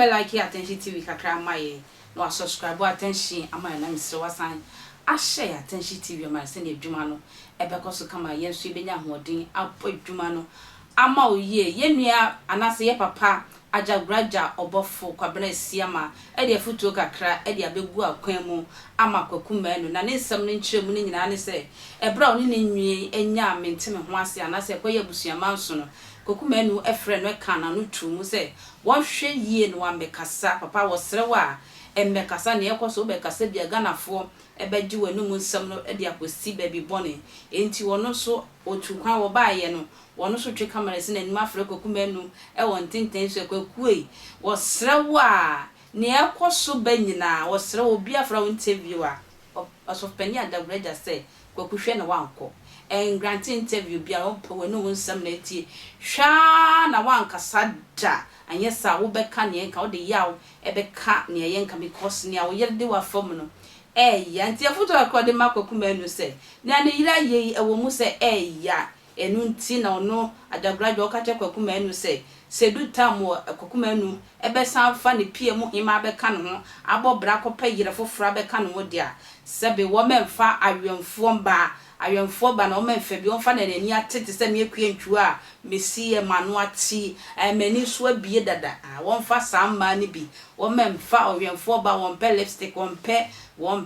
be like Attention TV kakra my no subscribe attention ama na mse wasan a share Attention TV ma se na adwuma no ebeko so kama yenso ebenya hoden apo adwuma no ama oye yenua anase ye papa ajagraja obofo kwabena siama e de futuo kakra e de abegu akwan mu ama kwakuma no na ne nsem no nkyeremu ne nyina ne se ebra oni ne nwie enya menteme ho ase anase kwaye busuama nso no kwakuma no efre no kana no tumu se won hwe yie no ambekasa papa wo serewa emmekasa ne yekoso obekasa bia ganafo ebeji wanu nsem no e de akosi baby bone enti wono so otukwan wo baaye no wono so twe camera se na nim afre kwakuma no e won tinten so kwakue wo serewa ne yekoso banyina wo serewa obi afra won interview a osofpani adagreja se kwakuhwe na wanko en grant interview bia wo pe wanu nsem na etie hwa na wankasa da anyesa wo beka ne enka wo de yawo ebeka ne yenka because ne wo yerde wa fam no ya nti afoto akode makwakuma no se na ne yira ye ewo mu se ya enu nti na ono adagrajo okache kwakuma no se sedu tamo kwakuma no ebesan fa ne pie mu hima beka no ho abobra kopa yire fofora beka no wo dia sebe wo memfa awemfo mba awemfo ba na o memfa bi wonfa na nani atete se me akue ntwu a mesi e manu ati mani so abie dada wonfa samma ni bi wo memfa awemfo ba won pe lipstick won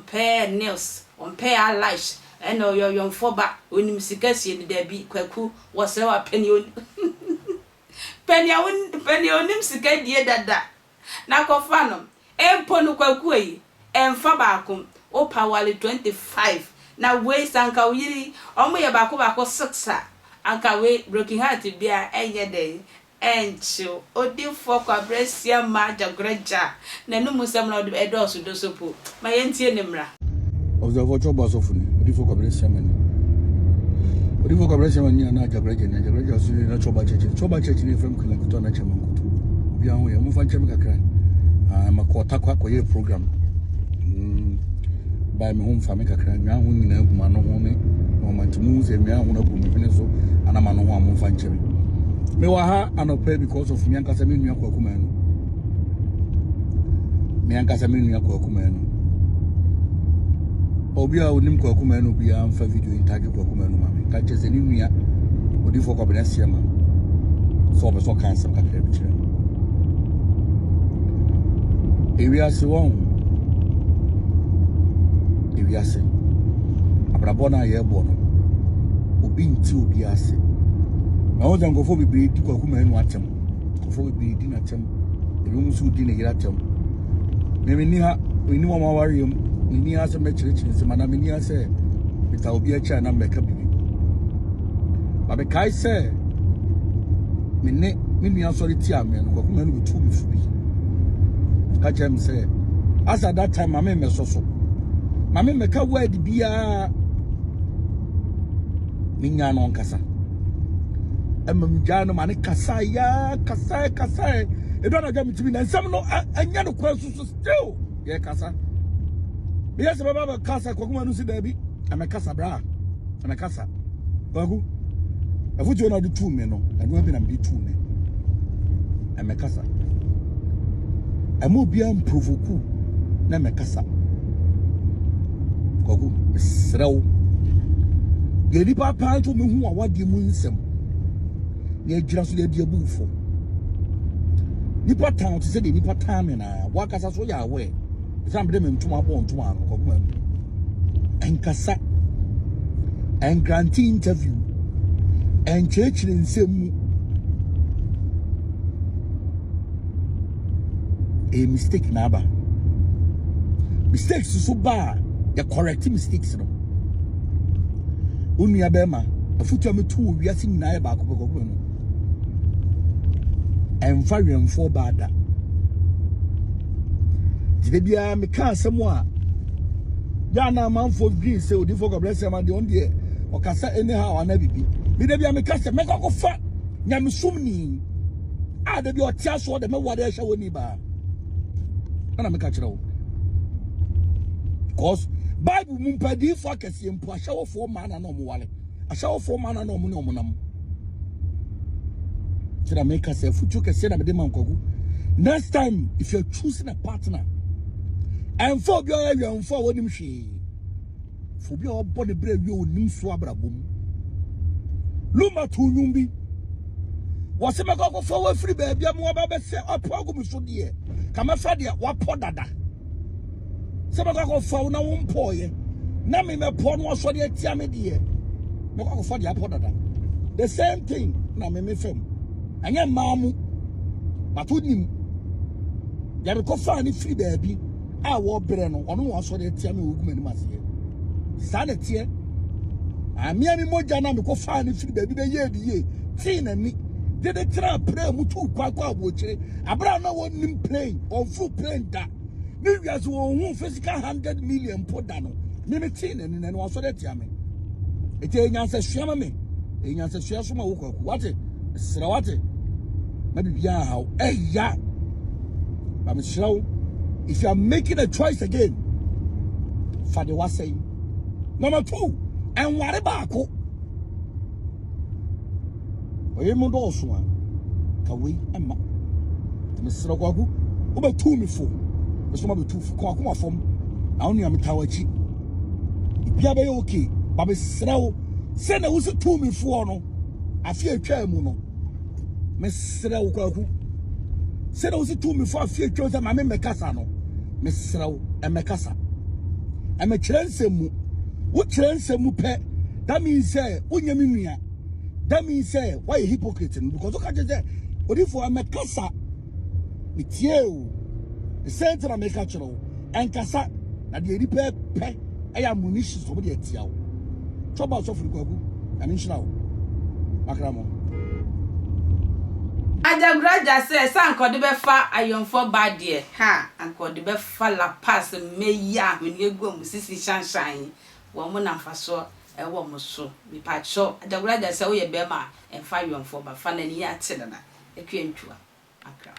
pe nails won pe eyelash eno yomfo ba onim sikasi ni da bi kwaku wo sere wa peni onim sikadie dada na kofa no empo no kwaku yi emfa ba akom o pawale 25 na we sanka uyiri omo ye bako 6 anka we broken heart bia enye den encho odifo kwa bresia ma jagreja na no musam na edoso dosopo ma yentie nemra observe choba sofuni odifo kwa bresia ma odifo kwa bresia ma na jagreja so na choba church ni from kulankuto na chamankuto bia ho ye mufa nchemi kakra makota kwa ye program by me home family kakra nwa ho nyina aguma no ho me momentum ze nwa ho na aguma hene so anama no ho amfa nkyere me wa ha anope because of me ankasa me nua kwakuma no me ankasa me nua kwakuma no obi a onim kwakuma no bia amfa video intake kwakuma no mame ka cheze ni nua odifo kwa benasia ma so be so cancer kakra bi kire area se won ewiase abrabona ye bo no obi nti obi ase na o jangofo bibiri di kwakuma enu atem kofo bibiri di na atem ebi musu di na yira atem me ni ha ni mo mawari ni ha se mechire se mana me ni ha se bita obi a cha na meka bibi ba be kai se me ni authority amen kwakuma enu bitu mi fubi ka chem se as at that time mama me so mame meka word bia minya no nkasa emam jano mane kasa edo na jam timi na nsam no anya no kwa susu still ye kasa bia se baba kasa kwakuma no si dabi amekasa bra amekasa kwaku afujo na do tu me no eno bi na bi tu me amekasa amo bia provoku na amekasa kwaku srew ye ni papa to me hu awade mu nsem ne agira so le dia bufo ni patan to se de ni patan me na wakasa so ya we sam de me ntuma bo ntuma no kwaku man enkasa en grant interview en church nsem mu a mistake na ba mistakes so ba the correct mistakes no unu ya bema afutu ametu wiase nyina ya ba kokoko no emfa wemfo bada dide bia me ka asem a ya na manfo green say odifo ko bless am de on de okasa anyhow ana bibi me de bia me ka se me kokofa nyamsumni a de bia otia so de me wade a hya woni ba ana me ka kire wo because Bible mumpadi for kese mpo ahyawo for mana na omwale ahyawo for mana na omu na omunam kira make us futu kese na be de mankwagu Next time, if you're choosing a partner, and for your and for what him she, for your body brave you nim swabra boom. Luma to Numbi. Was a go forward free baby, I'm more about say up program so dear. Come a Friday, what podada. Some go for now one poy. Nami me porn was for the tiame dear. No go for the podada. The same thing, na me film. And your mamu, but with him. There go find free baby. I war breno, or no one saw the tiame woman must hear. Sanity. I mean, any more jana me go find free baby the year. Teen and me. Did they try pray mutu kwakwa boche? Abra no one nim playing or full playing that. Maybe as one physical 100 million put down. Mimi teen and then was so that yame. It ain't answer shama me. Ain't answer shama woko. What it? Srawate. Maybe ya how. Hey ya. I'm slow. If you are making a choice again, Father was saying. Number 2, and what about ko? Oye mo do so an kawe emma Mr. Kwaku oba 2 me fo so ma be 2 fo kwa fom na onu am tawachi bia be okay ba be srew se na wo se 2 me fo no afi atwa mu no me srew Kwaku se na wo se 2 me fo afi atwa se ma me mekasa no me srew e mekasa e me kyerensem mu wo kyerensem mu pe that means say onyame nua. That means say why a hypocrite because look at that. What if I make kasa with you? The center I make actual and kasa na the repair pe I am munitions for the etiao. Trouble so for Kwaku. I mean now. Makramo. Ajagraja say sanko de be fa ayonfo bad there. Ha, anko de be fa la pass me ya when you go musisi shanshine. Wo mo na fa so ewo mo so bi pa cho Ajagraja say wo ye be ma en fa ayonfo ba fa na ni ya te dada. Ekwe ntwa akra.